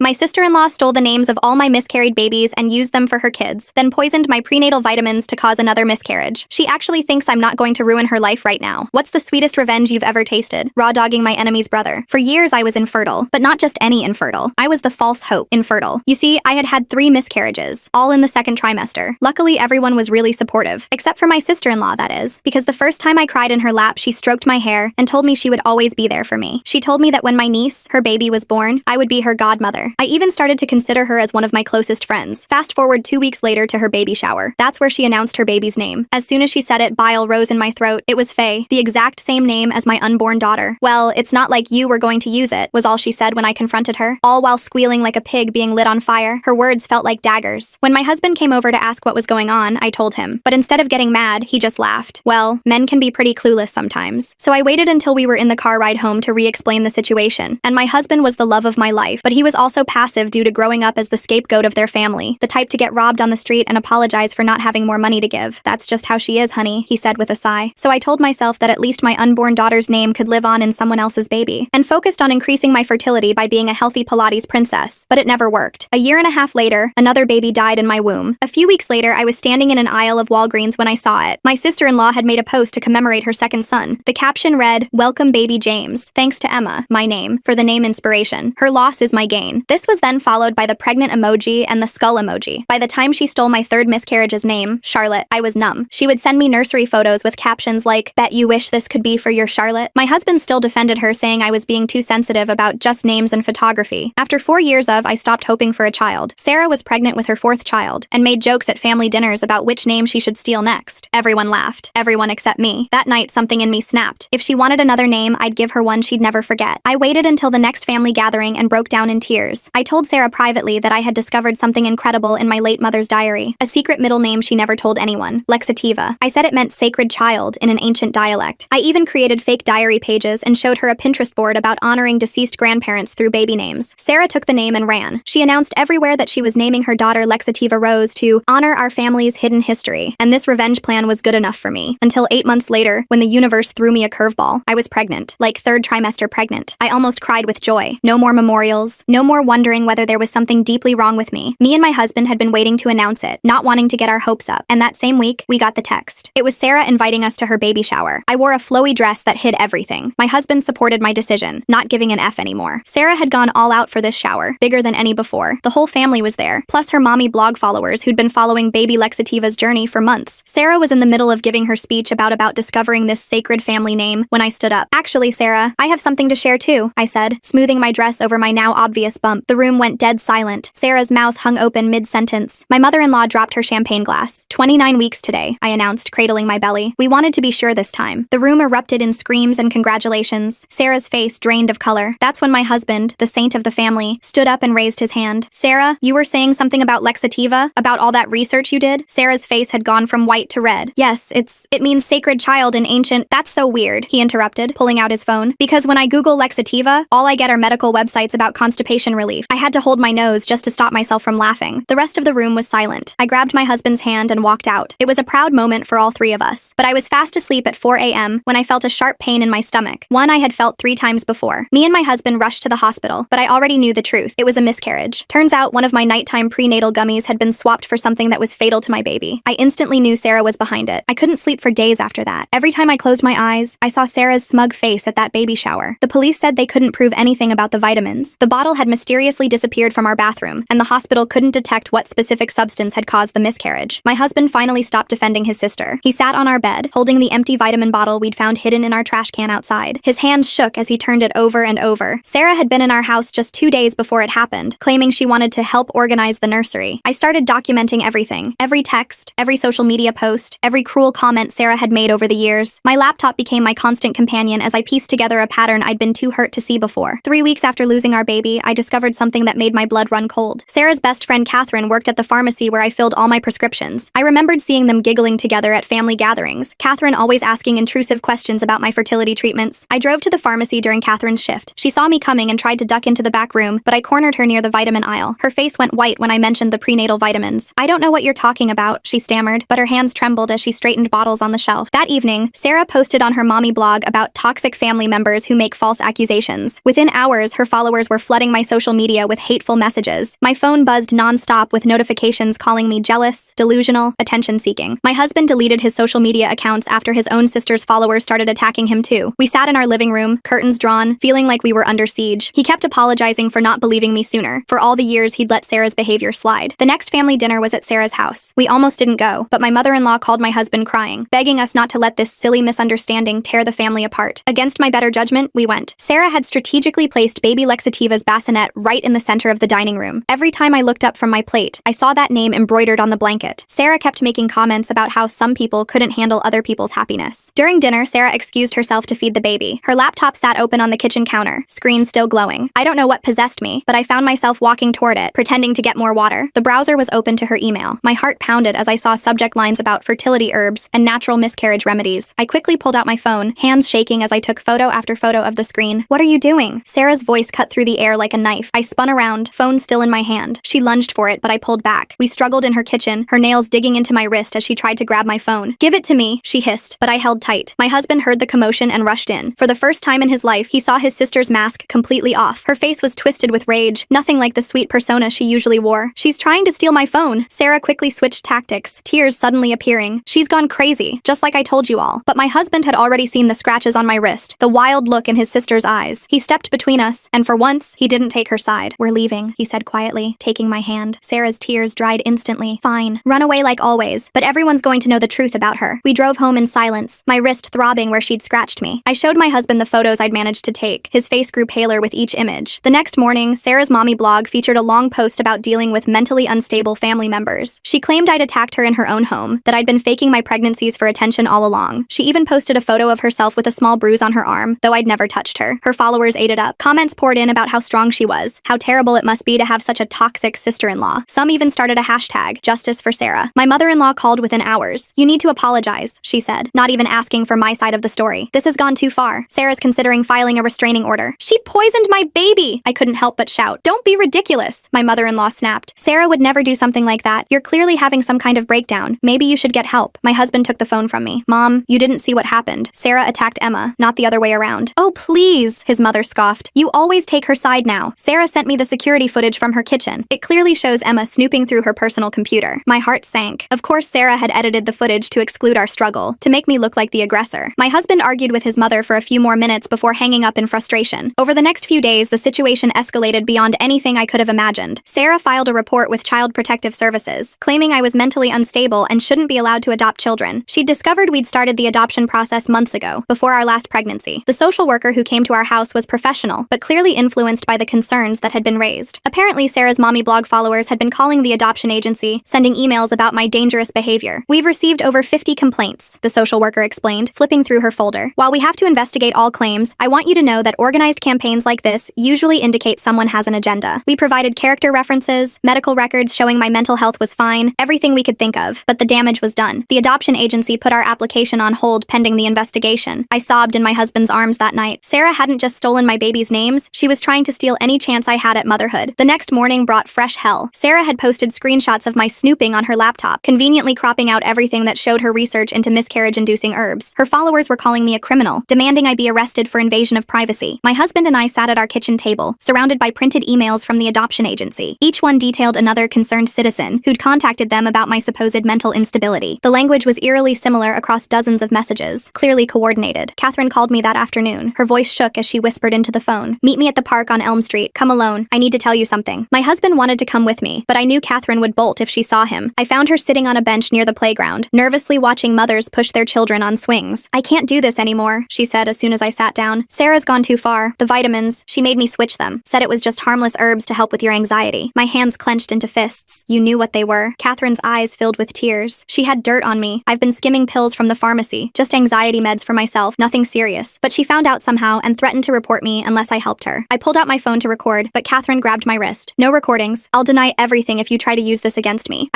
My sister-in-law stole the names of all my miscarried babies and used them for her kids, then poisoned my prenatal vitamins to cause another miscarriage. She actually thinks I'm not going to ruin her life right now. What's the sweetest revenge you've ever tasted? Raw dogging my enemy's brother. For years I was infertile, but not just any infertile. I was the false hope infertile. You see, I had 3 miscarriages, all in the second trimester. Luckily, everyone was really supportive, except for my sister-in-law, that is, because the first time I cried in her lap, she stroked my hair and told me she would always be there for me. She told me that when my niece, her baby, was born, I would be her godmother. I even started to consider her as one of my closest friends. Fast forward 2 weeks later to her baby shower. That's where she announced her baby's name. As soon as she said it, bile rose in my throat. It was Faye, the exact same name as my unborn daughter. Well, it's not like you were going to use it, was all she said when I confronted her, all while squealing like a pig being lit on fire. Her words felt like daggers. When my husband came over to ask what was going on, I told him. But instead of getting mad, he just laughed. Well, men can be pretty clueless sometimes. So I waited until we were in the car ride home to re-explain the situation. And my husband was the love of my life, but he was also passive due to growing up as the scapegoat of their family, the type to get robbed on the street and apologize for not having more money to give. That's just how she is, honey, he said with a sigh. So I told myself that at least my unborn daughter's name could live on in someone else's baby, and focused on increasing my fertility by being a healthy Pilates princess. But it never worked. A year and a half later, another baby died in my womb. A few weeks later, I was standing in an aisle of Walgreens when I saw it. My sister-in-law had made a post to commemorate her second son. The caption read, "Welcome baby James. Thanks to Emma, my name, for the name inspiration. Her loss is my gain." This was then followed by the pregnant emoji and the skull emoji. By the time she stole my third miscarriage's name, Charlotte, I was numb. She would send me nursery photos with captions like, "Bet you wish this could be for your Charlotte." My husband still defended her, saying I was being too sensitive about just names and photography. After 4 years I stopped hoping for a child. Sarah was pregnant with her 4th child, and made jokes at family dinners about which name she should steal next. Everyone laughed. Everyone except me. That night, something in me snapped. If she wanted another name, I'd give her one she'd never forget. I waited until the next family gathering and broke down in tears. I told Sarah privately that I had discovered something incredible in my late mother's diary, a secret middle name she never told anyone, Lexativa. I said it meant sacred child in an ancient dialect. I even created fake diary pages and showed her a Pinterest board about honoring deceased grandparents through baby names. Sarah took the name and ran. She announced everywhere that she was naming her daughter Lexativa Rose to honor our family's hidden history, and this revenge plan was good enough for me. Until 8 months later, when the universe threw me a curveball. I was pregnant, like 3rd trimester pregnant. I almost cried with joy. No more memorials, no more wondering whether there was something deeply wrong with me. Me and my husband had been waiting to announce it, not wanting to get our hopes up, and that same week, we got the text. It was Sarah inviting us to her baby shower. I wore a flowy dress that hid everything. My husband supported my decision, not giving an F anymore. Sarah had gone all out for this shower, bigger than any before. The whole family was there, plus her mommy blog followers who'd been following baby Lexativa's journey for months. Sarah was in the middle of giving her speech about discovering this sacred family name when I stood up. "Actually, Sarah, I have something to share too," I said, smoothing my dress over my now obvious bump. The room went dead silent. Sarah's mouth hung open mid-sentence. My mother-in-law dropped her champagne glass. 29 weeks today, I announced, cradling my belly. We wanted to be sure this time. The room erupted in screams and congratulations. Sarah's face drained of color. That's when my husband, the saint of the family, stood up and raised his hand. "Sarah, you were saying something about Lexativa? About all that research you did?" Sarah's face had gone from white to red. "Yes, it means sacred child in ancient—" "That's so weird," he interrupted, pulling out his phone. "Because when I Google Lexativa, all I get are medical websites about constipation relief." I had to hold my nose just to stop myself from laughing. The rest of the room was silent. I grabbed my husband's hand and walked out. It was a proud moment for all 3 of us. But I was fast asleep at 4 a.m. when I felt a sharp pain in my stomach, one I had felt 3 times before. Me and my husband rushed to the hospital, but I already knew the truth. It was a miscarriage. Turns out one of my nighttime prenatal gummies had been swapped for something that was fatal to my baby. I instantly knew Sarah was behind it. I couldn't sleep for days after that. Every time I closed my eyes, I saw Sarah's smug face at that baby shower. The police said they couldn't prove anything about the vitamins. The bottle had mysteriously disappeared from our bathroom, and the hospital couldn't detect what specific substance had caused the miscarriage. My husband finally stopped defending his sister. He sat on our bed, holding the empty vitamin bottle we'd found hidden in our trash can outside. His hands shook as he turned it over and over. Sarah had been in our house just 2 days before it happened, claiming she wanted to help organize the nursery. I started documenting everything. Every text, every social media post, every cruel comment Sarah had made over the years. My laptop became my constant companion as I pieced together a pattern I'd been too hurt to see before. 3 weeks after losing our baby, I discovered something that made my blood run cold. Sarah's best friend Catherine worked at the pharmacy where I filled all my prescriptions. I remembered seeing them giggling together at family gatherings, Catherine always asking intrusive questions about my fertility treatments. I drove to the pharmacy during Catherine's shift. She saw me coming and tried to duck into the back room, but I cornered her near the vitamin aisle. Her face went white when I mentioned the prenatal vitamins. "I don't know what you're talking about," she stammered, but her hands trembled as she straightened bottles on the shelf. That evening, Sarah posted on her mommy blog about toxic family members who make false accusations. Within hours, her followers were flooding my social media with hateful messages. My phone buzzed nonstop with notifications calling me jealous, delusional, attention-seeking. My husband deleted his social media accounts after his own sister's followers started attacking him too. We sat in our living room, curtains drawn, feeling like we were under siege. He kept apologizing for not believing me sooner, for all the years he'd let Sarah's behavior slide. The next family dinner was at Sarah's house. We almost didn't go, but my mother-in-law called my husband crying, begging us not to let this silly misunderstanding tear the family apart. Against my better judgment, we went. Sarah had strategically placed baby Lexativa's bassinet right in the center of the dining room. Every time I looked up from my plate, I saw that name embroidered on the blanket. Sarah kept making comments about how some people couldn't handle other people's happiness. During dinner, Sarah excused herself to feed the baby. Her laptop sat open on the kitchen counter, screen still glowing. I don't know what possessed me, but I found myself walking toward it, pretending to get more water. The browser was open to her email. My heart pounded as I saw subject lines about fertility herbs and natural miscarriage remedies. I quickly pulled out my phone, hands shaking as I took photo after photo of the screen. "What are you doing?" Sarah's voice cut through the air like a knife. I spun around, phone still in my hand. She lunged for it, but I pulled back. We struggled in her kitchen, her nails digging into my wrist as she tried to grab my phone. "Give it to me," she hissed, but I held tight. My husband heard the commotion and rushed in. For the first time in his life, he saw his sister's mask completely off. Her face was twisted with rage, nothing like the sweet persona she usually wore. "She's trying to steal my phone." Sarah quickly switched tactics, tears suddenly appearing. "She's gone crazy, just like I told you all." But my husband had already seen the scratches on my wrist, the wild look in his sister's eyes. He stepped between us, and for once, he didn't take her side. "We're leaving," he said quietly, taking my hand. Sarah's tears dried instantly. "Fine. Run away like always, but everyone's going to know the truth about her." We drove home in silence, my wrist throbbing where she'd scratched me. I showed my husband the photos I'd managed to take. His face grew paler with each image. The next morning, Sarah's mommy blog featured a long post about dealing with mentally unstable family members. She claimed I'd attacked her in her own home, that I'd been faking my pregnancies for attention all along. She even posted a photo of herself with a small bruise on her arm, though I'd never touched her. Her followers ate it up. Comments poured in about how strong she was, how terrible it must be to have such a toxic sister-in-law. Some even started a hashtag, Justice for Sarah. My mother-in-law called within hours. "You need to apologize," she said, not even asking for my side of the story. "This has gone too far. Sarah's considering filing a restraining order." "She poisoned my baby!" I couldn't help but shout. "Don't be ridiculous," my mother-in-law snapped. "Sarah would never do something like that. You're clearly having some kind of breakdown. Maybe you should get help." My husband took the phone from me. "Mom, you didn't see what happened. Sarah attacked Emma, not the other way around." "Oh, please," his mother scoffed. "You always take her side now." Sarah sent me the security footage from her kitchen. It clearly shows Emma snooping through her personal computer. My heart sank. Of course, Sarah had edited the footage to exclude our struggle, to make me look like the aggressor. My husband argued with his mother for a few more minutes before hanging up in frustration. Over the next few days, the situation escalated beyond anything I could have imagined. Sarah filed a report with Child Protective Services, claiming I was mentally unstable and shouldn't be allowed to adopt children. She'd discovered we'd started the adoption process months ago, before our last pregnancy. The social worker who came to our house was professional, but clearly influenced by the concerns that had been raised. Apparently, Sarah's mommy blog followers had been calling the adoption agency, sending emails about my dangerous behavior. "We've received over 50 complaints," the social worker explained, flipping through her folder. "While we have to investigate all claims, I want you to know that organized campaigns like this usually indicate someone has an agenda. We provided character references, medical records showing my mental health was fine, everything we could think of, but the damage was done. The adoption agency put our application on hold pending the investigation." I sobbed in my husband's arms that night. Sarah hadn't just stolen my baby's names, she was trying to steal any chance I had at motherhood. The next morning brought fresh hell. Sarah had posted screenshots of my snooping on her laptop, conveniently cropping out everything that showed her research into miscarriage-inducing herbs. Her followers were calling me a criminal, demanding I be arrested for invasion of privacy. My husband and I sat at our kitchen table, surrounded by printed emails from the adoption agency. Each one detailed another concerned citizen who'd contacted them about my supposed mental instability. The language was eerily similar across dozens of messages, clearly coordinated. Catherine called me that afternoon. Her voice shook as she whispered into the phone. "Meet me at the park on Elm Street. Come alone. I need to tell you something." My husband wanted to come with me, but I knew Catherine would bolt if she saw him. I found her sitting on a bench near the playground, nervously watching mothers push their children on swings. "I can't do this anymore," she said as soon as I sat down. "Sarah's gone too far. The vitamins, she made me switch them. Said it was just harmless herbs to help with your anxiety." My hands clenched into fists. "You knew what they were." Catherine's eyes filled with tears. "She had dirt on me. I've been skimming pills from the pharmacy, just anxiety meds for myself, nothing serious. But she found out somehow and threatened to report me unless I helped her." I pulled out my phone to record, but Catherine grabbed my wrist. "No recordings. I'll deny everything if you try to use this against me.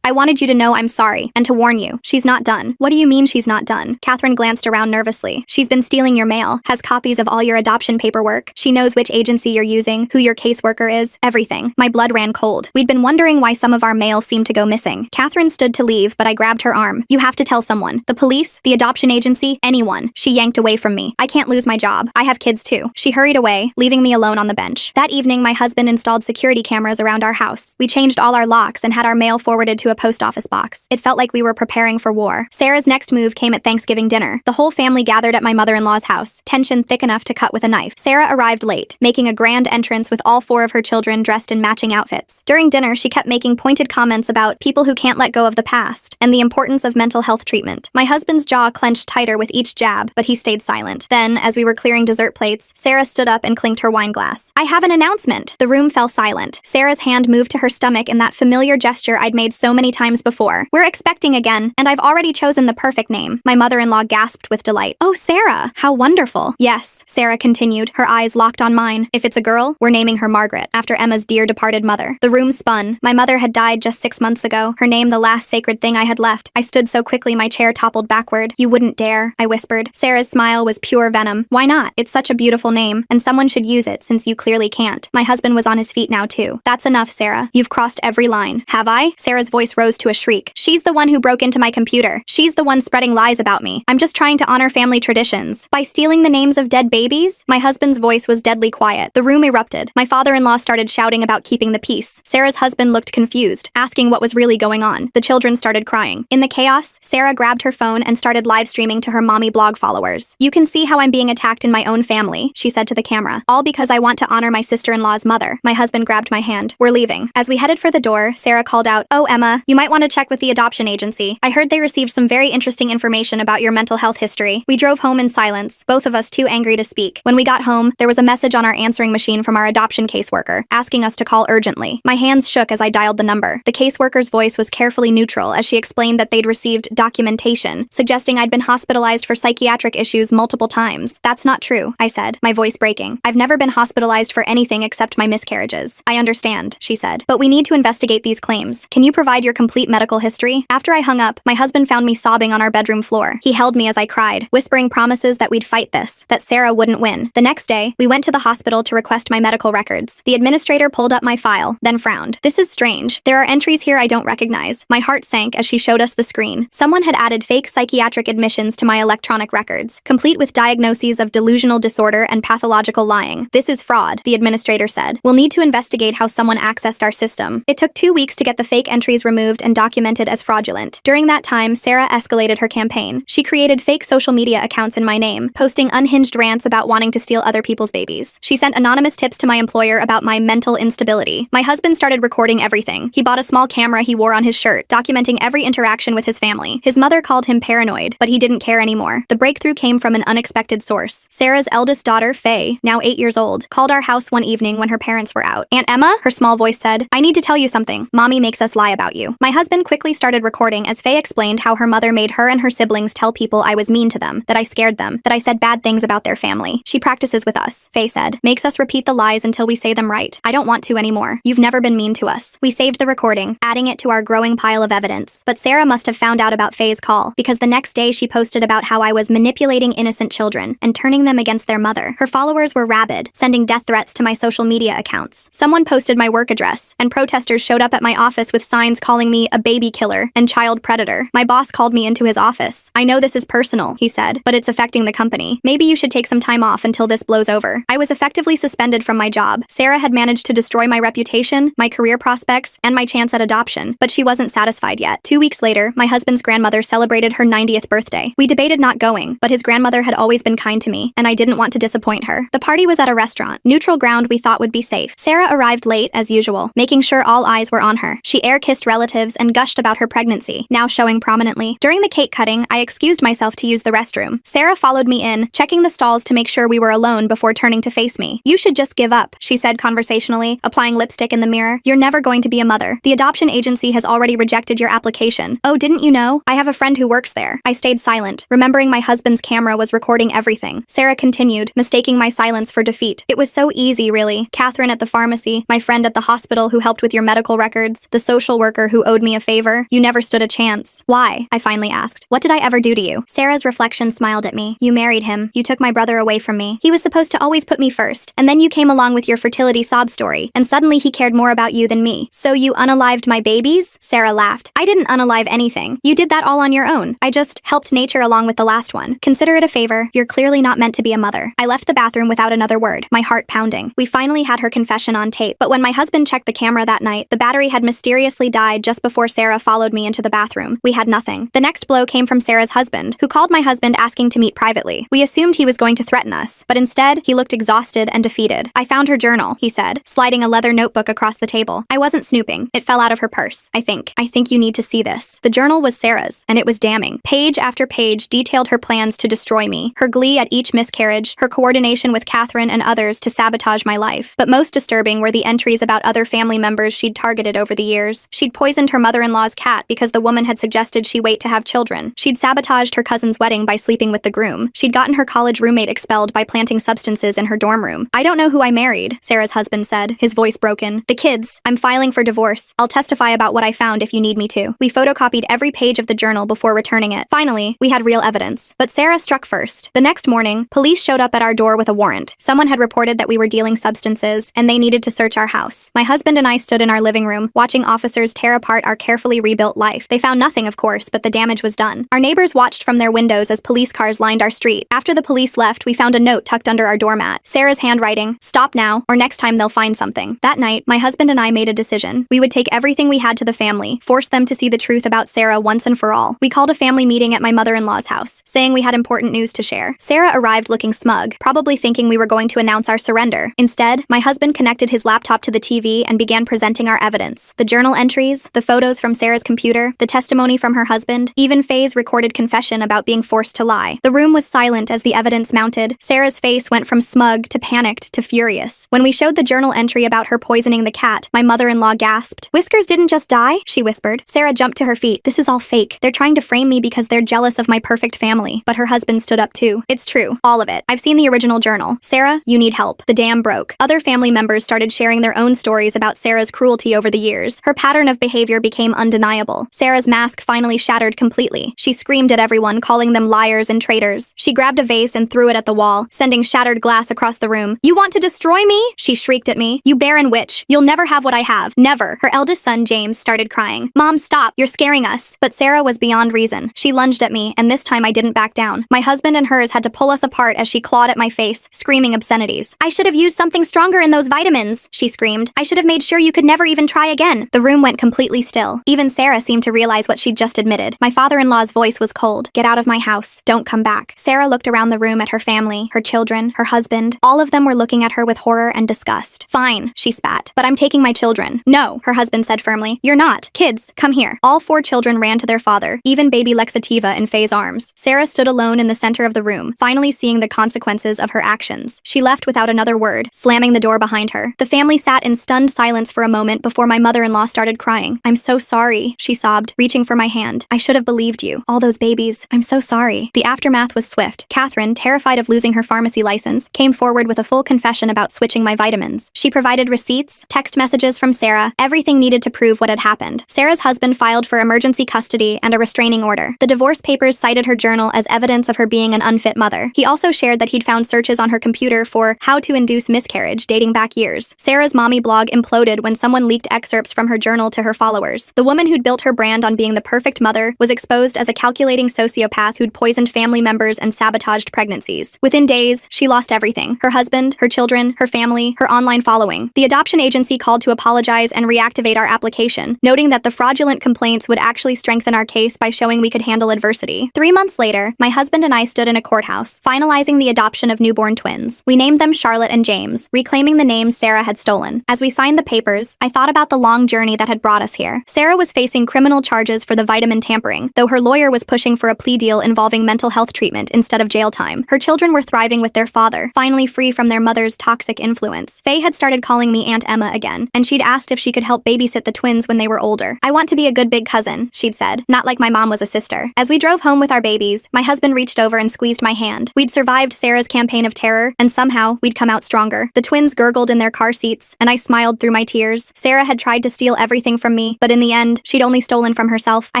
I wanted you to know I'm sorry, and to warn you, she's not done." "What do you mean she's not done?" Catherine glanced around nervously. "She's been stealing your mail, has copies of all your adoption paperwork. She knows which agency you're using, who your caseworker is, everything." My blood ran cold. We'd been wondering why some of our mail seemed to go missing. Catherine stood to leave, but I grabbed her arm. "You have to tell someone. The police, the adoption agency, anyone." She yanked away from me. "I can't lose my job. I have kids too." She hurried away, leaving me alone on the bench. That evening, my husband installed security cameras around our house. We changed all our locks and had our mail forwarded to a post office box. It felt like we were preparing for war. Sarah's next move came at Thanksgiving dinner. The whole family gathered at my mother-in-law's house, tension thick enough to cut with a knife. Sarah arrived late, making a grand entrance with all 4 of her children dressed in matching outfits. During dinner, she kept making pointed comments about people who can't let go of the past and the importance of mental health treatment. My husband's jaw clenched tighter with each jab, but he stayed silent. Then, as we were clearing dessert plates, Sarah stood up and clinked her wine glass. "I have an announcement." The room fell silent. Sarah's hand moved to her stomach in that familiar gesture I'd made so many times before. "We're expecting again, and I've already chosen the perfect name." My mother-in-law gasped with delight. "Oh, Sarah, how wonderful." "Yes," Sarah continued, her eyes locked on mine. "If it's a girl, we're naming her Margaret, after Emma's dear departed mother." The room spun. My mother had died just 6 months ago, her name the last sacred thing I had left. I stood so quickly my chair toppled backward. "You wouldn't dare," I whispered. Sarah's smile was pure venom. "Why not? It's such a beautiful name, and someone should use it since you clearly can't." My husband was on his feet now too. "That's enough, Sarah. You've crossed every line." "Have I?" Sarah's voice rose to a shriek. "She's the one who broke into my computer. She's the one spreading lies about me. I'm just trying to honor family traditions. By stealing the names of dead babies?" My husband's voice was deadly quiet. The room erupted. My father-in-law started shouting about keeping the peace. Sarah's husband looked confused, asking what was really going on. The children started crying. In the chaos, Sarah grabbed her phone and started live streaming to her mommy blog followers. "You can see how I'm being attacked in my own family," she said to the camera. "All because I want to honor my sister-in-law's mother." My husband grabbed my hand. "We're leaving." As we headed for the door, Sarah called out, "Oh, Emma, you might want to check with the adoption agency. I heard they received some very interesting information about your mental health history." We drove home in silence, both of us too angry to speak. When we got home, there was a message on our answering machine from our adoption caseworker, asking us to call urgently. My hands shook as I dialed the number. The caseworker's voice was carefully neutral as she explained that they'd received documentation, suggesting I'd been hospitalized for psychiatric issues multiple times. "That's not true," I said, my voice breaking. "I've never been hospitalized for anything except my miscarriages." "I understand," she said, "but we need to investigate these claims. Can you provide your complete medical history?" After I hung up, my husband found me sobbing on our bedroom floor. He held me as I cried, whispering promises that we'd fight this, that Sarah wouldn't win. The next day, we went to the hospital to request my medical records. The administrator pulled up my file, then frowned. "This is strange. There are entries here I don't recognize." My heart sank as she showed us the screen. Someone had added fake psychiatric admissions to my electronic records, complete with diagnoses of delusional disorder and pathological lying. "This is fraud," the administrator said. "We'll need to investigate how someone accessed our system." It took 2 weeks to get the fake entries removed and documented as fraudulent. During that time, Sarah escalated her campaign. She created fake social media accounts in my name, posting unhinged rants about wanting to steal other people's babies. She sent anonymous tips to my employer about my mental instability. My husband started recording everything. He bought a small camera he wore on his shirt, documenting every interaction with his family. His mother called him paranoid, but he didn't care anymore. The breakthrough came from an unexpected source. Sarah's eldest daughter, Faye, now 8 years old, called our house one evening when her parents were out. "Aunt Emma," her small voice said, "I need to tell you something. Mommy makes us lie about you." My husband quickly started recording as Faye explained how her mother made her and her siblings tell people I was mean to them, that I scared them, that I said bad things about their family. "She practices with us," Faye said, "makes us repeat the lies until we say them right. I don't want to anymore. You've never been mean to us." We saved the recording, adding it to our growing pile of evidence. But Sarah must have found out about Faye's call, because the next day she posted about how I was manipulating innocent children and turning them against their mother. Her followers were rabid, sending death threats to my social media accounts. Someone posted my work address, and protesters showed up at my office with signs calling me a baby killer and child predator. My boss called me into his office. "I know this is personal," he said, "but it's affecting the company. Maybe you should take some time off until this blows over." I was effectively suspended from my job. Sarah had managed to destroy my reputation, my career prospects, and my chance at adoption, but she wasn't satisfied yet. 2 weeks later, my husband's grandmother celebrated her 90th birthday. We debated not going, but his grandmother had always been kind to me, and I didn't want to disappoint her. The party was at a restaurant, neutral ground we thought would be safe. Sarah arrived late, as usual, making sure all eyes were on her. She air-kissed relatives and gushed about her pregnancy, now showing prominently. During the cake cutting, I excused myself to use the restroom. Sarah followed me in, checking the stalls to make sure we were alone before turning to face me. "You should just give up," she said conversationally, applying lipstick in the mirror. "You're never going to be a mother. The adoption agency has already rejected your application." "Oh, didn't you know? I have a friend who works there." I stayed silent, remembering my husband's camera was recording everything. Sarah continued, mistaking my silence for defeat. "It was so easy, really. Catherine at the pharmacy, my friend at the hospital who helped with your medical records, the social worker who owed me a favor. You never stood a chance." "Why?" I finally asked. "What did I ever do to you?" Sarah's reflection smiled at me. "You married him. You took my brother away from me. He was supposed to always put me first, and then you came along with your fertility sob story, and suddenly he cared more about you than me. So you unalived my babies?" Sarah laughed. "I didn't unalive anything. You did that all on your own. I just helped nature along with the last one. Consider it a favor. You're clearly not meant to be a mother." I left the bathroom without another word, my heart pounding. everything. We finally had her confession on tape, but when my husband checked the camera that night, the battery had mysteriously died just before Sarah followed me into the bathroom. We had nothing. The next blow came from Sarah's husband, who called my husband asking to meet privately. We assumed he was going to threaten us, but instead, he looked exhausted and defeated. "I found her journal," he said, sliding a leather notebook across the table. "I wasn't snooping. It fell out of her purse. I think you need to see this." The journal was Sarah's, and it was damning. Page after page detailed her plans to destroy me, her glee at each miscarriage, her coordination with Catherine and others to sabotage my life. But most disturbing were the entries about other family members she'd targeted over the years. She'd poisoned her mother-in-law's cat because the woman had suggested she wait to have children. She'd sabotaged her cousin's wedding by sleeping with the groom. She'd gotten her college roommate expelled by planting substances in her dorm room. "I don't know who I married," Sarah's husband said, his voice broken. "The kids. I'm filing for divorce. I'll testify about what I found if you need me to." We photocopied every page of the journal before returning it. Finally, we had real evidence. But Sarah struck first. The next morning, police showed up at our door with a warrant. Someone had reported that we were dealing substances, and they needed to search our house. My husband and I stood in our living room, watching officers tear apart our carefully rebuilt life. They found nothing, of course, but the damage was done. Our neighbors watched from their windows as police cars lined our street. After the police left, we found a note tucked under our doormat. Sarah's handwriting: "Stop now, or next time they'll find something." That night, my husband and I made a decision. We would take everything we had to the family, force them to see the truth about Sarah once and for all. We called a family meeting at my mother-in-law's house, saying we had important news to share. Sarah arrived looking smug, probably thinking we were going to announce our surrender. Instead, my husband connected his laptop to the TV and began presenting our evidence. The journal entries, the photos from Sarah's computer, the testimony from her husband, even Faye's recorded confession about being forced to lie. The room was silent as the evidence mounted. Sarah's face went from smug to panicked to furious. When we showed the journal entry about her poisoning the cat, my mother-in-law gasped. "Whiskers didn't just die," she whispered. Sarah jumped to her feet. "This is all fake. They're trying to frame me because they're jealous of my perfect family." But her husband stood up too. "It's true. All of it. I've seen the original journal. Sarah, you need help." The dam broke. Other family members started sharing their own stories about Sarah's cruelty over the years. Her pattern of behavior became undeniable. Sarah's mask finally shattered completely. She screamed at everyone, calling them liars and traitors. She grabbed a vase and threw it at the wall, sending shattered glass across the room. "You want to destroy me?" she shrieked at me. "You barren witch. You'll never have what I have. Never." Her eldest son, James, started crying. "Mom, stop. You're scaring us." But Sarah was beyond reason. She lunged at me, and this time I didn't back down. My husband and hers had to pull us apart as she clawed at my face, screaming obscenities. "I should have used something stronger in those vitamins," she screamed. "I should have made sure you could never even try again." The room went completely still. Even Sarah seemed to realize what she'd just admitted. My father-in-law's voice was cold. "Get out of my house. Don't come back." Sarah looked around the room at her family, her children, her husband. All of them were looking at her with horror and disgust. "Fine," she spat, "but I'm taking my children." "No," her husband said firmly. "You're not. Kids, come here." All 4 children ran to their father, even baby Lexativa in Faye's arms. Sarah stood alone in the center of the room, finally seeing the consequences of her actions. She left without another word, slamming the door behind her. The family sat in stunned silence for a moment before my mother-in-law started crying. "I'm so sorry," she sobbed, reaching for my hand. "I should have believed you. All those babies. I'm so sorry." The aftermath was swift. Catherine, terrified of losing her pharmacy license, came forward with a full confession about switching my vitamins. She provided receipts, text messages from Sarah, everything needed to prove what had happened. Sarah's husband filed for emergency custody and a restraining order. The divorce papers cited her journal as evidence of her being an unfit mother. He also shared that he'd found searches on her computer for how to induce miscarriage dating back years. Sarah's mommy blog imploded when someone leaked excerpts from her journal to her followers. The woman who'd built her brand on being the perfect mother was exposed as a calculating sociopath who'd poisoned family members and sabotaged pregnancies. Within days, she lost everything: her husband, her children, her family, her online following. The adoption agency called to apologize and reactivate our application, noting that the fraudulent complaints would actually strengthen our case by showing we could handle adversity. 3 months later, my husband and I stood in a courthouse, finalizing the adoption of newborn twins. We named them Charlotte and James, reclaiming the names Sarah had stolen. As we signed the papers, I thought about the long journey that had brought us here. Sarah was facing criminal charges for the vitamin tampering, though her lawyer was pushing for a plea deal involving mental health treatment instead of jail time. Her children were thriving with their father, finally free from their mother's toxic influence. Faye had started calling me Aunt Emma again, and she'd asked if she could help babysit the twins when they were older. "I want to be a good big cousin," she'd said, "not like my mom was a sister." As we drove home with our babies, my husband reached over and squeezed my hand. We'd survived Sarah's campaign of terror, and somehow we'd come out stronger. The twins gurgled in their car seats, and I smiled through my tears. Sarah had tried to steal everything from me, but in the end, she'd only stolen from herself. I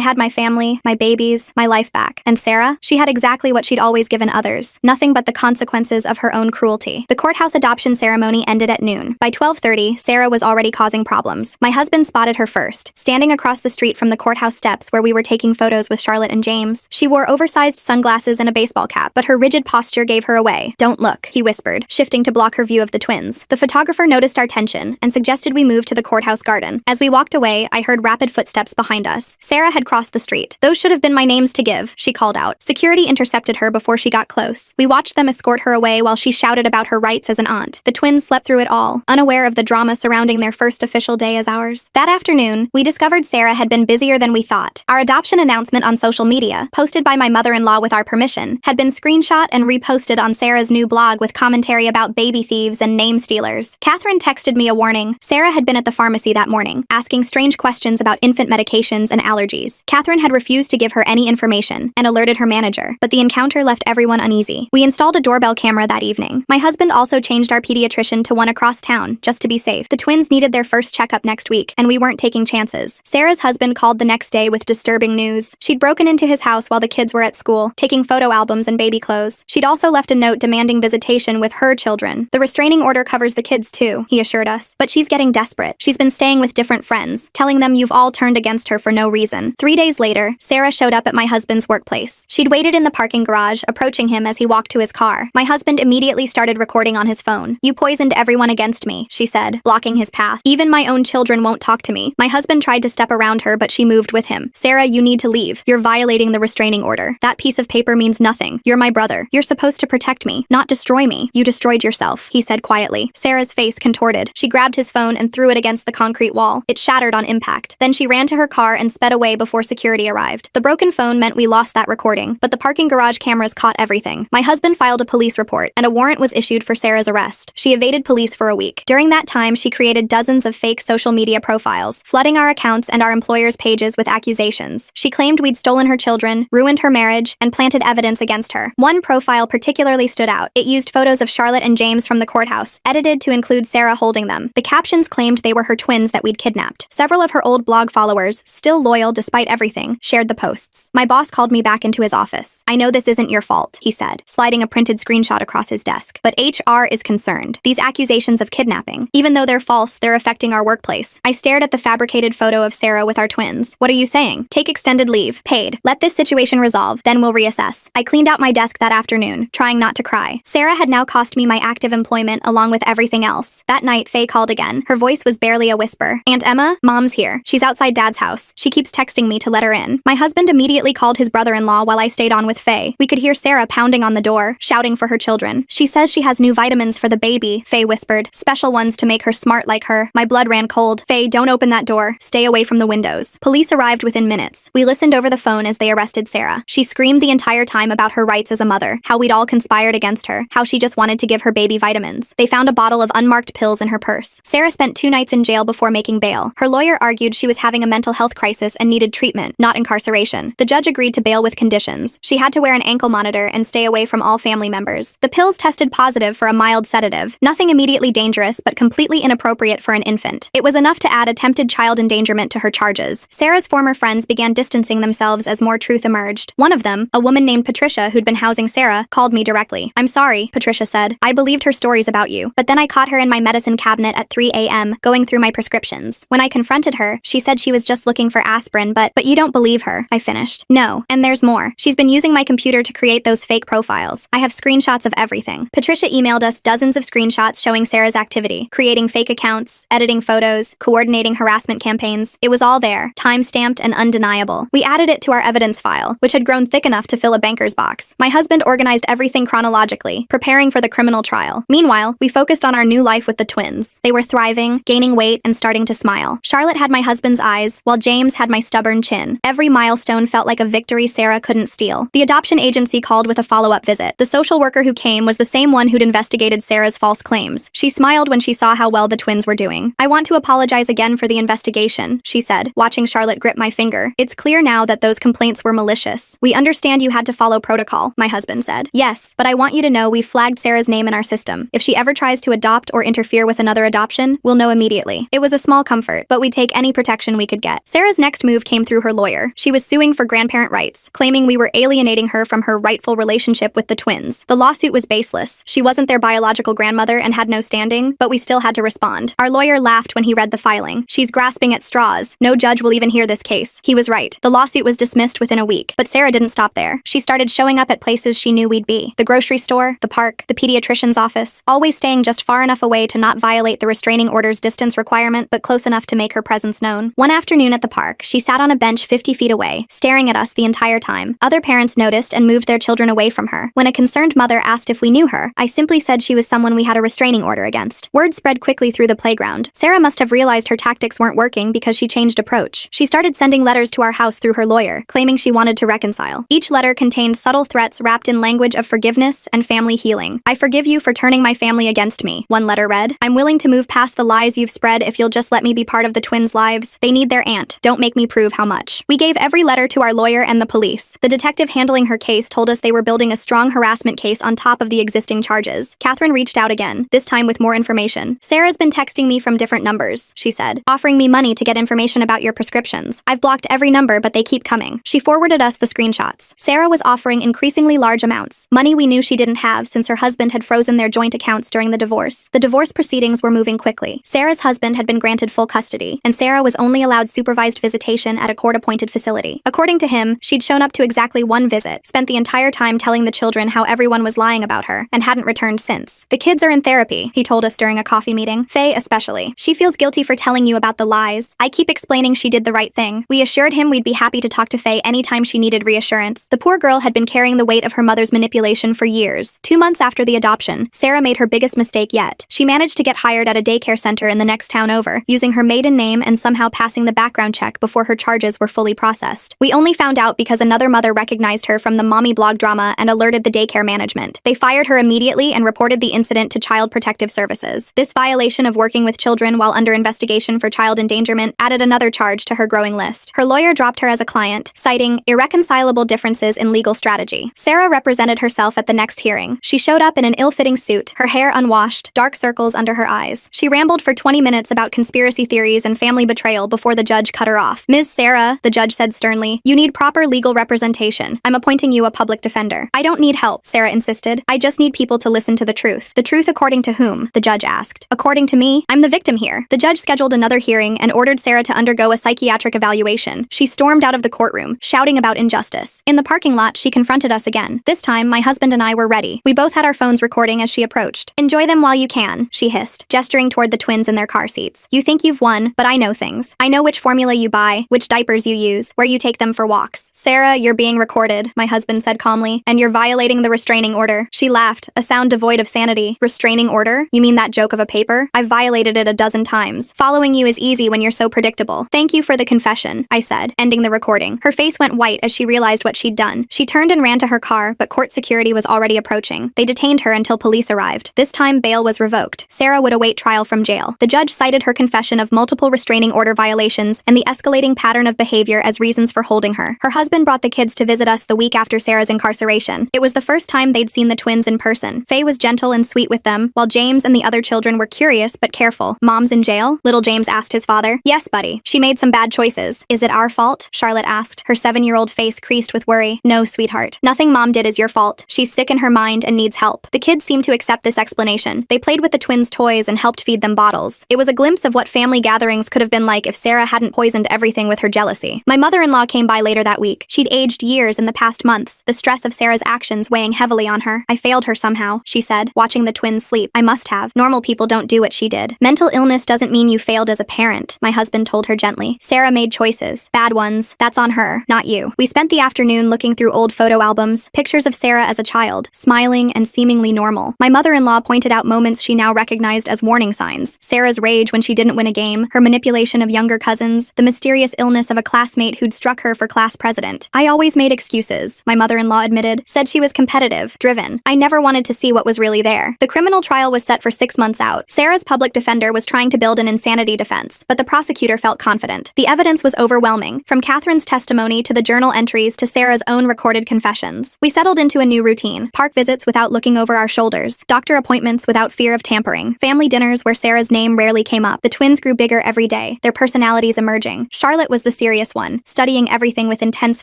had my family, my babies, my life back. And Sarah? She had exactly what she'd always given others: nothing but the consequences of her own cruelty. The courthouse adoption ceremony ended at noon. By 12:30, Sarah was already causing problems. My husband spotted her first, standing across the street from the courthouse steps where we were taking photos with Charlotte and James. She wore oversized sunglasses and a baseball cap, but her rigid posture gave her away. "Don't look," he whispered, shifting to block her view view of the twins. The photographer noticed our tension and suggested we move to the courthouse garden. As we walked away, I heard rapid footsteps behind us. Sarah had crossed the street. "Those should have been my names to give," she called out. Security intercepted her before she got close. We watched them escort her away while she shouted about her rights as an aunt. The twins slept through it all, unaware of the drama surrounding their first official day as ours. That afternoon, we discovered Sarah had been busier than we thought. Our adoption announcement on social media, posted by my mother-in-law with our permission, had been screenshot and reposted on Sarah's new blog with commentary about baby thieves and name stealers. Catherine texted me a warning. Sarah had been at the pharmacy that morning, asking strange questions about infant medications and allergies. Catherine had refused to give her any information and alerted her manager, but the encounter left everyone uneasy. We installed a doorbell camera that evening. My husband also changed our pediatrician to one across town, just to be safe. The twins needed their first checkup next week, and we weren't taking chances. Sarah's husband called the next day with disturbing news. She'd broken into his house while the kids were at school, taking photo albums and baby clothes. She'd also left a note demanding visitation with her children. "The restraining order covers the kids too," he assured us. "But she's getting desperate. She's been staying with different friends, telling them you've all turned against her for no reason." 3 days later, Sarah showed up at my husband's workplace. She'd waited in the parking garage, approaching him as he walked to his car. My husband immediately started recording on his phone. "You poisoned everyone against me," she said, blocking his path. "Even my own children won't talk to me." My husband tried to step around her, but she moved with him. "Sarah, you need to leave. You're violating the restraining order. That piece of paper means nothing. You're my brother. You're supposed to protect me, not destroy me. You destroyed yourself," he said quietly. Sarah's face contorted. She grabbed his phone and threw it against the concrete wall. It shattered on impact. Then she ran to her car and sped away before security arrived. The broken phone meant we lost that recording, but the parking garage cameras caught everything. My husband filed a police report, and a warrant was issued for Sarah's arrest. She evaded police for a week. During that time, she created dozens of fake social media profiles, flooding our accounts and our employers' pages with accusations. She claimed we'd stolen her children, ruined her marriage, and planted evidence against her. One profile particularly stood out. It used photos of Charlotte and James from the courthouse, edited to include Sarah holding them. The captions claimed they were her twins that we'd kidnapped. Several of her old blog followers, still loyal despite everything, shared the posts. My boss called me back into his office. "I know this isn't your fault," he said, sliding a printed screenshot across his desk. "But HR is concerned. These accusations of kidnapping, even though they're false, they're affecting our workplace." I stared at the fabricated photo of Sarah with our twins. "What are you saying? Take extended leave. Paid. Let this situation resolve, then we'll reassess." I cleaned out my desk that afternoon, trying not to cry. Sarah had now cost me my active employment along with everything else. That night, Faye called again. Her voice was barely a whisper. "Aunt Emma, Mom's here. She's outside Dad's house. She keeps texting me to let her in." My husband immediately called his brother-in-law while I stayed on with Faye. We could hear Sarah pounding on the door, shouting for her children. "She says she has new vitamins for the baby," Faye whispered. "Special ones to make her smart like her." My blood ran cold. "Faye, don't open that door. Stay away from the windows." Police arrived within minutes. We listened over the phone as they arrested Sarah. She screamed the entire time about her rights as a mother, how we'd all conspired against her, how she just wanted to give her baby vitamins. They found a bottle of unmarked pills in her purse. Sarah spent 2 nights in jail before making bail. Her lawyer argued she was having a mental health crisis and needed treatment, not incarceration. The judge agreed to bail with conditions. She had to wear an ankle monitor and stay away from all family members. The pills tested positive for a mild sedative, nothing immediately dangerous but completely inappropriate for an infant. It was enough to add attempted child endangerment to her charges. Sarah's former friends began distancing themselves as more truth emerged. One of them, a woman named Patricia who'd been housing Sarah, called me directly. "I'm sorry," Patricia said. "I believed her stories about you, but then I caught her in my medicine cabinet at 3 a.m., going through my prescriptions. When I confronted her, she said she was just looking for aspirin, but you don't believe her," I finished. "No, and there's more. She's been using my computer to create those fake profiles. I have screenshots of everything." Patricia emailed us dozens of screenshots showing Sarah's activity, creating fake accounts, editing photos, coordinating harassment campaigns. It was all there, time-stamped and undeniable. We added it to our evidence file, which had grown thick enough to fill a banker's box. My husband organized everything chronologically, preparing for the criminal trial. Meanwhile, we focused on our new life with the twins. They were thriving, gaining weight, and starting to smile. Charlotte had my husband's eyes, while James had my stubborn chin. Every milestone felt like a victory Sarah couldn't steal. The adoption agency called with a follow-up visit. The social worker who came was the same one who'd investigated Sarah's false claims. She smiled when she saw how well the twins were doing. "I want to apologize again for the investigation," she said, watching Charlotte grip my finger. "It's clear now that those complaints were malicious. We understand you had to follow protocol," my husband said. "Yes, but I want you to know we've flagged Sarah's name in our system. If she ever tries to adopt or interfere with another adoption, we'll know immediately." It was a small comfort, but we'd take any protection we could get. Sarah's next move came through her lawyer. She was suing for grandparent rights, claiming we were alienating her from her rightful relationship with the twins. The lawsuit was baseless. She wasn't their biological grandmother and had no standing, but we still had to respond. Our lawyer laughed when he read the filing. "She's grasping at straws. No judge will even hear this case." He was right. The lawsuit was dismissed within a week, but Sarah didn't stop there. She started showing up at places she knew we'd be. The grocery store, the park, the pediatrician's office, always staying just far enough away to not violate the restraining order's distance requirement, but close enough to make her presence known. One afternoon at the park, she sat on a bench 50 feet away, staring at us the entire time. Other parents noticed and moved their children away from her. When a concerned mother asked if we knew her, I simply said she was someone we had a restraining order against. Word spread quickly through the playground. Sarah must have realized her tactics weren't working because she changed approach. She started sending letters to our house through her lawyer, claiming she wanted to reconcile. Each letter contained subtle threats wrapped in language of forgiveness and family healing. "I forgive you for turning my family against me," one letter read. "I'm willing to move past the lies you've spread if you'll just let me be part of the twins' lives. They need their aunt. Don't make me prove how much." We gave every letter to our lawyer and the police. The detective handling her case told us they were building a strong harassment case on top of the existing charges. Catherine reached out again, this time with more information. "Sarah's been texting me from different numbers," she said, "offering me money to get information about your prescriptions. I've blocked every number, but they keep coming." She forwarded us the screenshots. Sarah was offering increasingly large amounts, money we knew she didn't have since her husband had frozen their joint accounts during the divorce. The divorce proceedings were moving quickly. Sarah's husband had been granted full custody, and Sarah was only allowed supervised visitation at a court-appointed facility. According to him, she'd shown up to exactly one visit, spent the entire time telling the children how everyone was lying about her, and hadn't returned since. "The kids are in therapy," he told us during a coffee meeting. "Faye especially. She feels guilty for telling you about the lies. I keep explaining she did the right thing." We assured him we'd be happy to talk to Faye anytime she needed reassurance. The poor girl had been carrying the weight of her mother's manipulation for years. 2 months after the adoption, Sarah made her biggest mistake yet. She managed to get hired at a daycare center in the next town over, using her maiden name and somehow passing the background check before her charges were fully processed. We only found out because another mother recognized her from the mommy blog drama and alerted the daycare management. They fired her immediately and reported the incident to Child Protective Services. This violation of working with children while under investigation for child endangerment added another charge to her growing list. Her lawyer dropped her as a client, citing irreconcilable differences in legal strategy. Sarah represented herself at the next hearing. She showed up in an ill-fitting suit, her hair unwashed, dark circles under her eyes. She rambled for 20 minutes about conspiracy theories and family betrayal before the judge cut her off. "Ms. Sarah," the judge said sternly, "you need proper legal representation. I'm appointing you a public defender." "I don't need help," Sarah insisted. "I just need people to listen to the truth." "The truth according to whom?" the judge asked. "According to me. I'm the victim here." The judge scheduled another hearing and ordered Sarah to undergo a psychiatric evaluation. She stormed out of the courtroom, shouting about injustice. In the parking lot, she confronted us again. This time, my husband and I were ready. We both had our phones recording as she approached. "Enjoy them while you can," she hissed, gesturing toward the twins in their car seats. "You think you've won, but I know things. I know which formula you buy, which diapers you use, where you take them for walks." "Sarah, you're being recorded," my husband said calmly, "and you're violating the restraining order." She laughed, a sound devoid of sanity. "Restraining order? You mean that joke of a paper? I've violated it a dozen times. Following you is easy when you're so predictable." "Thank you for the confession," I said, ending the recording. Her face went white as she realized what she'd done. She turned and ran to her car, but court security was already approaching. They detained her until police arrived. This time, bail was revoked. Sarah would await trial from jail. The judge cited her confession of multiple restraining order violations and the escalating pattern of behavior as reasons for holding her. Her husband brought the kids to visit us the week after Sarah's incarceration. It was the first time they'd seen the twins in person. Faye was gentle and sweet with them, while James and the other children were curious but careful. "Mom's in jail?" little James asked his father. "Yes, buddy. She made some bad choices." "Is it our fault?" Charlotte asked, her 7-year-old face creased with worry. "No, sweetheart. Nothing Mom did is your fault. She's sick in her mind and needs help." The kids seemed to accept this explanation. They played with the twins' toys and helped feed them bottles. It was a glimpse of what family gatherings could have been like if Sarah hadn't poisoned everything with her jealousy. My mother-in-law came by later that week. She'd aged years in the past months, the stress of Sarah's actions weighing heavily on her. "I failed her somehow," she said, watching the twins sleep. "I must have. Normal people don't do what she did." "Mental illness doesn't mean you failed as a parent," my husband told her gently. "Sarah made choices. Bad ones. That's on her, not you." We spent the afternoon looking through old photo albums, pictures of Sarah as a child, smiling and seemingly normal. My mother-in-law pointed out moments she now recognized as warning signs. Sarah's rage when she didn't win a game, her manipulation of younger cousins, the mysterious illness of a classmate who'd struck her for class president. "I always made excuses," my mother-in-law admitted, said she was competitive, driven. "I never wanted to see what was really there." The criminal trial was set for 6 months out. Sarah's public defender was trying to build an insanity defense, but the prosecutor felt confident. The evidence was overwhelming, from Catherine's testimony to the journal entries to Sarah's own recorded confessions. We settled into a new routine: park visits without looking over our shoulders, doctor appointments without fear of tampering, family dinners where Sarah's name rarely came up. The twins grew bigger every day, their personalities emerging. Charlotte was the serious one, studying everything with intense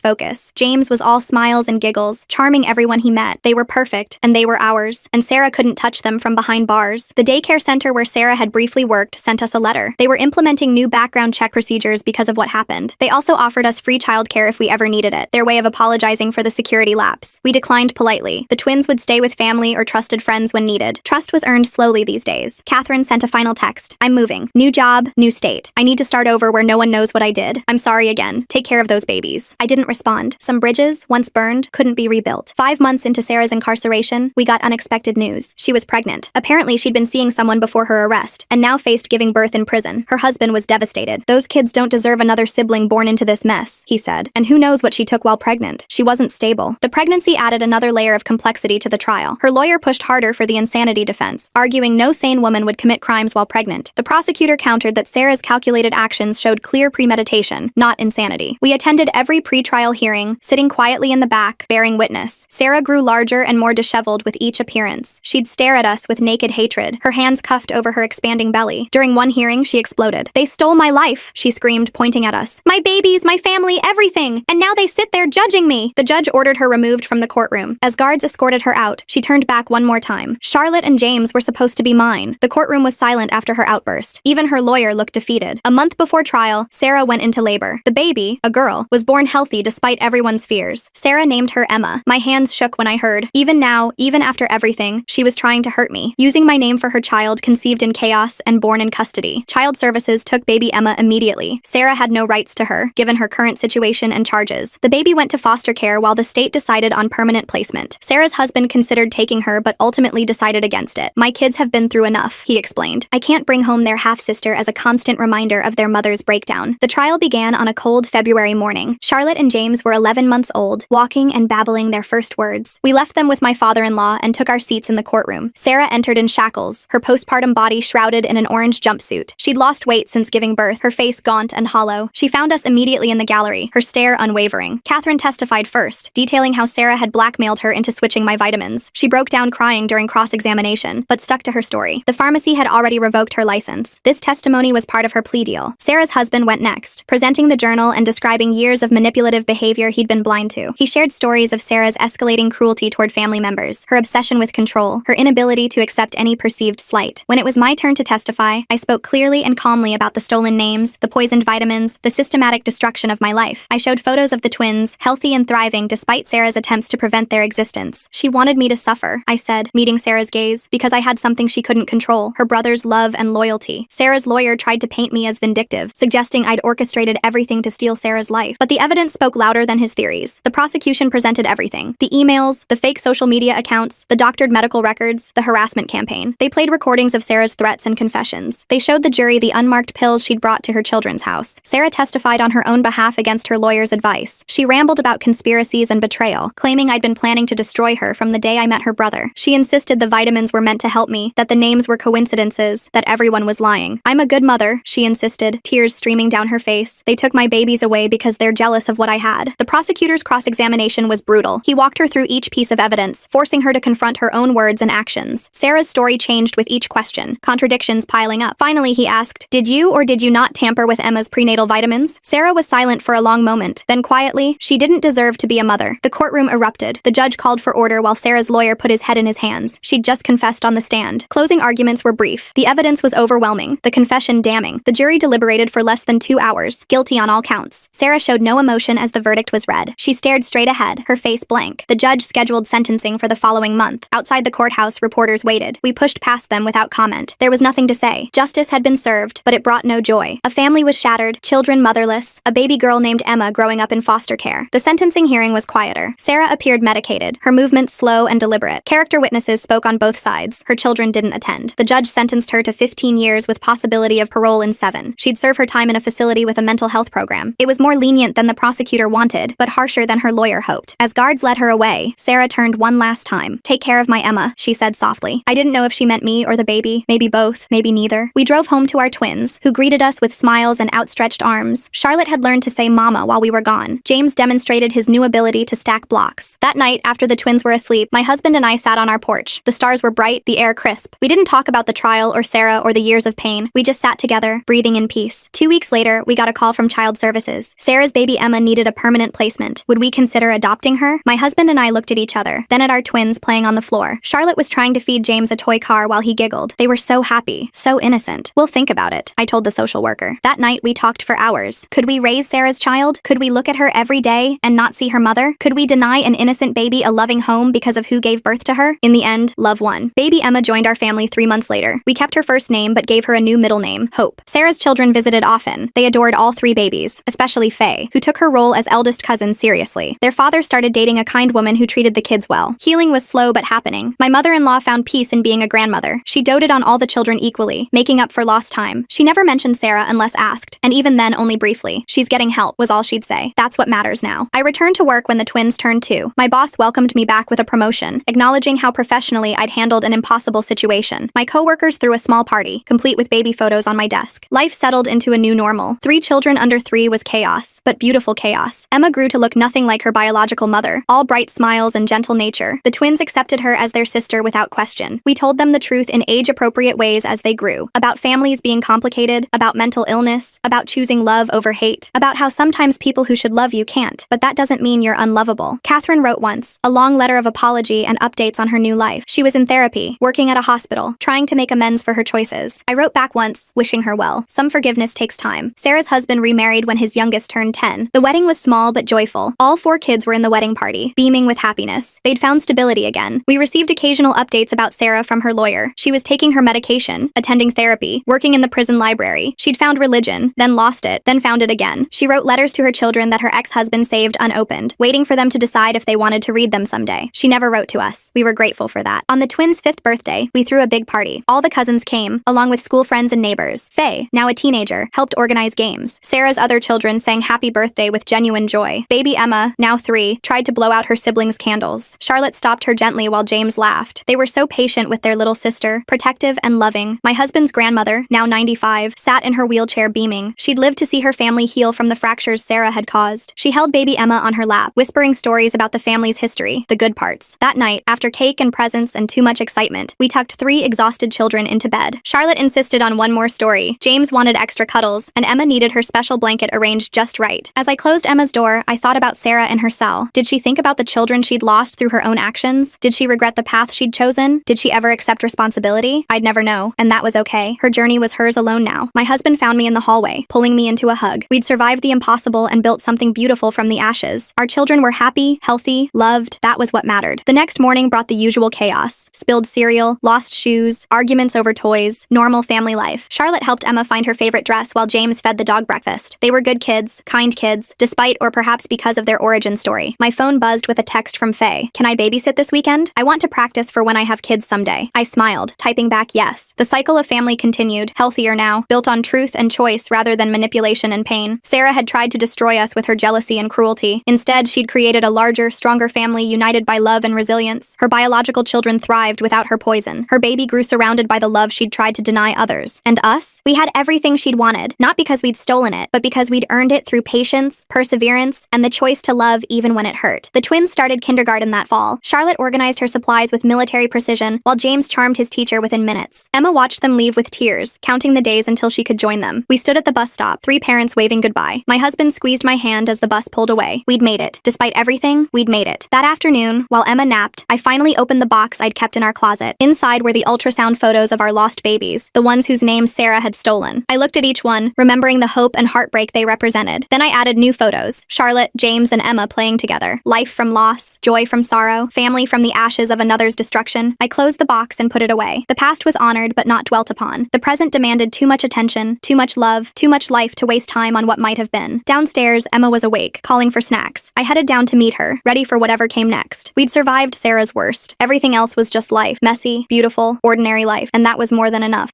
focus. James was all smiles and giggles, charming everyone he met. They were perfect, and they were ours, and Sarah couldn't touch them from behind bars. The daycare center where Sarah had briefly worked sent us a letter. They were implementing new background check procedures because of what happened. They also offered us free childcare if we ever needed it, their way of apologizing for the security lapse. We declined politely. The twins would stay with family or trusted friends when needed. needed. Trust was earned slowly these days. Catherine sent a final text. I'm moving. New job, new state. I need to start over where no one knows what I did. I'm sorry again. Take care of those babies. I didn't respond. Some bridges, once burned, couldn't be rebuilt. 5 months into Sarah's incarceration, we got unexpected news. She was pregnant. Apparently, she'd been seeing someone before her arrest, and now faced giving birth in prison. Her husband was devastated. Those kids don't deserve another sibling born into this mess, he said. And who knows what she took while pregnant. She wasn't stable. The pregnancy added another layer of complexity to the trial. Her lawyer pushed harder for the insanity defense, arguing no sane woman would commit crimes while pregnant. The prosecutor countered that Sarah's calculated actions showed clear premeditation, not insanity. We attended every pre-trial hearing, sitting quietly in the back, bearing witness. Sarah grew larger and more disheveled with each appearance. She'd stare at us with naked hatred, her hands cuffed over her expanding belly. During one hearing, she exploded. "They stole my life," she screamed, pointing at us. "My babies, my family, everything! And now they sit there judging me!" The judge ordered her removed from the courtroom. As guards escorted her out, she turned back one more time. Charlotte and James were supposed to be mine. The courtroom was silent after her outburst. Even her lawyer looked defeated. A month before trial, Sarah went into labor. The baby, a girl, was born healthy despite everyone's fears. Sarah named her Emma. My hands shook when I heard. Even now, even after everything, she was trying to hurt me, using my name for her child conceived in chaos and born in custody. Child Services took baby Emma immediately. Sarah had no rights to her, given her current situation and charges. The baby went to foster care while the state decided on permanent placement. Sarah's husband considered taking her but ultimately decided against it. "My kids have been through enough," he explained. "I can't bring home their half-sister as a constant reminder of their mother's breakdown." The trial began on a cold February morning. Charlotte and James were 11 months old, walking and babbling their first words. We left them with my father-in-law and took our seats in the courtroom. Sarah entered in shackles, her postpartum body shrouded in an orange jumpsuit. She'd lost weight since giving birth, her face gaunt and hollow. She found us immediately in the gallery, her stare unwavering. Catherine testified first, detailing how Sarah had blackmailed her into switching my vitamins. She broke down crying during cross-examination, but stuck to her story. The pharmacy had already revoked her license. This testimony was part of her plea deal. Sarah's husband went next, presenting the journal and describing years of manipulative behavior he'd been blind to. He shared stories of Sarah's escalating cruelty toward family members, her obsession with control, her inability to accept any perceived slight. When it was my turn to testify, I spoke clearly and calmly about the stolen names, the poisoned vitamins, the systematic destruction of my life. I showed photos of the twins, healthy and thriving despite Sarah's attempts to prevent their existence. She wanted me to suffer, I said, meeting Sarah's gaze, because I had something she couldn't control, her brother's love and loyalty. Sarah's lawyer tried to paint me as vindictive, suggesting I'd orchestrated everything to steal Sarah's life. But the evidence spoke louder than his theories. The prosecution presented everything. The emails, the fake social media accounts, the doctored medical records, the harassment campaign. They played recordings of Sarah's threats and confessions. They showed the jury the unmarked pills she'd brought to her children's house. Sarah testified on her own behalf against her lawyer's advice. She rambled about conspiracies and betrayal, claiming I'd been planning to destroy her from the day I met her brother. She insisted the vitamins were meant to help me, that the names were coincidences, that everyone was lying. "I'm a good mother," she insisted, tears streaming down her face. "They took my babies away because they're jealous of what I had." The prosecutor's cross-examination was brutal. He walked her through each piece of evidence, forcing her to confront her own words and actions. Sarah's story changed with each question, contradictions piling up. Finally, he asked, "Did you or did you not tamper with Emma's prenatal vitamins?" Sarah was silent for a long moment. Then quietly, "She didn't deserve to be a mother." The courtroom erupted. The judge called for order while Sarah's lawyer put his head in his hands. She'd just confessed on the stand. Closing arguments were brief. The evidence was overwhelming, the confession damning. The jury deliberated for less than 2 hours, guilty on all counts. Sarah showed no emotion as the verdict was read. She stared straight ahead, her face blank. The judge scheduled sentencing for the following month. Outside the courthouse, reporters waited. We pushed past them without comment. There was nothing to say. Justice had been served, but it brought no joy. A family was shattered, children motherless, a baby girl named Emma growing up in foster care. The sentencing hearing was quieter. Sarah appeared medicated, her movements slow and deliberate. Character witnesses spoke on both sides. Her children didn't attend. The judge sentenced her to 15 years with possibility of parole in 7. She'd serve her time in a facility with a mental health program. It was more lenient than the prosecutor wanted, but harsher than her lawyer hoped. As guards led her away, Sarah turned one last time. "Take care of my Emma," she said softly. I didn't know if she meant me or the baby, maybe both, maybe neither. We drove home to our twins, who greeted us with smiles and outstretched arms. Charlotte had learned to say mama while we were gone. James demonstrated his new ability to stack blocks. That night, after the twins were asleep, my husband and I sat on our porch. The stars were bright, the air crisp. We didn't talk about the trial or Sarah or the years of pain. We just sat together, breathing in peace. 2 weeks later, we got a call from Child Services. Sarah's baby Emma needed a permanent placement. Would we consider adopting her? My husband and I looked at each other, then at our twins playing on the floor. Charlotte was trying to feed James a toy car while he giggled. They were so happy, so innocent. "We'll think about it," I told the social worker. That night, we talked for hours. Could we raise Sarah's child? Could we look at her every day and not see her mother? Could we deny an innocent baby a loving home because of who gave birth to her? In the end, Love one. Baby Emma joined our family 3 months later. We kept her first name but gave her a new middle name, Hope. Sarah's children visited often. They adored all 3 babies, especially Faye, who took her role as eldest cousin seriously. Their father started dating a kind woman who treated the kids well. Healing was slow but happening. My mother-in-law found peace in being a grandmother. She doted on all the children equally, making up for lost time. She never mentioned Sarah unless asked, and even then only briefly. She's getting help, was all she'd say. That's what matters now. I returned to work when the twins turned 2. My boss welcomed me back with a promotion, acknowledging how professionally I'd handled an impossible situation. My coworkers threw a small party, complete with baby photos on my desk. Life settled into a new normal. 3 children under 3 was chaos, but beautiful chaos. Emma grew to look nothing like her biological mother, all bright smiles and gentle nature. The twins accepted her as their sister without question. We told them the truth in age-appropriate ways as they grew, about families being complicated, about mental illness, about choosing love over hate, about how sometimes people who should love you can't, but that doesn't mean you're unlovable. Catherine wrote once, a long letter of apology and updates on her new life. She was in therapy, working at a hospital, trying to make amends for her choices. I wrote back once, wishing her well. Some forgiveness takes time. Sarah's husband remarried when his youngest turned 10. The wedding was small but joyful. All 4 kids were in the wedding party, beaming with happiness. They'd found stability again. We received occasional updates about Sarah from her lawyer. She was taking her medication, attending therapy, working in the prison library. She'd found religion, then lost it, then found it again. She wrote letters to her children that her ex-husband saved unopened, waiting for them to decide if they wanted to read them someday. She never wrote to us. We were grateful for that. On the twins' 5th birthday, we threw a big party. All the cousins came, along with school friends and neighbors. Faye, now a teenager, helped organize games. Sarah's other children sang happy birthday with genuine joy. Baby Emma, now 3, tried to blow out her siblings' candles. Charlotte stopped her gently while James laughed. They were so patient with their little sister, protective and loving. My husband's grandmother, now 95, sat in her wheelchair beaming. She'd lived to see her family heal from the fractures Sarah had caused. She held baby Emma on her lap, whispering stories about the family's history, the good parts. That night, after cake and presents and too much excitement, we tucked 3 exhausted children into bed. Charlotte insisted on one more story. James wanted extra cuddles, and Emma needed her special blanket arranged just right. As I closed Emma's door, I thought about Sarah in her cell. Did she think about the children she'd lost through her own actions? Did she regret the path she'd chosen? Did she ever accept responsibility? I'd never know, and that was okay. Her journey was hers alone now. My husband found me in the hallway, pulling me into a hug. We'd survived the impossible and built something beautiful from the ashes. Our children were happy, healthy, loved. That was what mattered. The next morning brought the usual chaos. Spilled cereal, lost shoes, arguments over toys, normal family life. Charlotte helped Emma find her favorite dress while James fed the dog breakfast. They were good kids, kind kids, despite or perhaps because of their origin story. My phone buzzed with a text from Faye. Can I babysit this weekend? I want to practice for when I have kids someday. I smiled, typing back yes. The cycle of family continued, healthier now, built on truth and choice rather than manipulation and pain. Sarah had tried to destroy us with her jealousy and cruelty. Instead, she'd created a larger, stronger family united by love and resilience. Her biological children thrived without her poison. Her baby grew surrounded by the love she'd tried to deny others. And us? We had everything she'd wanted, not because we'd stolen it, but because we'd earned it through patience, perseverance, and the choice to love even when it hurt. The twins started kindergarten that fall. Charlotte organized her supplies with military precision, while James charmed his teacher within minutes. Emma watched them leave with tears, counting the days until she could join them. We stood at the bus stop, 3 parents waving goodbye. My husband squeezed my hand as the bus pulled away. We'd made it. Despite everything, we'd made it. That afternoon, while Emma napped, I finally opened the box I'd kept in our closet. Inside were the ultrasound photos of our lost babies, the ones whose names Sarah had stolen. I looked at each one, remembering the hope and heartbreak they represented. Then I added new photos. Charlotte, James, and Emma playing together. Life from loss, joy from sorrow, family from the ashes of another's destruction. I closed the box and put it away. The past was honored but not dwelt upon. The present demanded too much attention, too much love, too much life to waste time on what might have been. Downstairs, Emma was awake, calling for snacks. I headed down to meet her, ready for whatever came next. We'd survived Sarah's worst. Everything else was just life. Messy, beautiful, ordinary life. And that was more than enough.